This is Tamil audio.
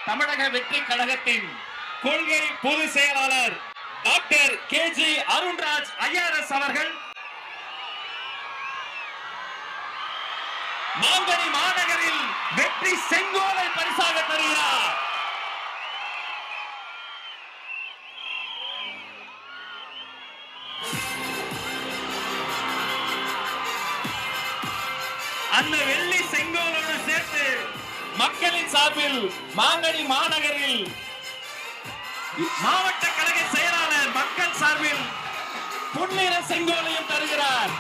தமிழக வெற்றி கழகத்தின் கொள்கை பொதுச் செயலாளர் டாக்டர் கே.ஜி. அருண்ராஜ் ஐஆர்எஸ் அவர்கள் மாங்கனி மாநகரில் வெற்றி செங்கோலை பரிசாக தருகிறார். அந்த வெள்ளி செங்கோலோடு சேர்த்து மக்களின் சார்பில் மாங்கனி மாநகரில் மாவட்ட கழக செயலாளர் மக்கள் சார்பில் பொன்னிற செங்கோலையும் தருகிறார்.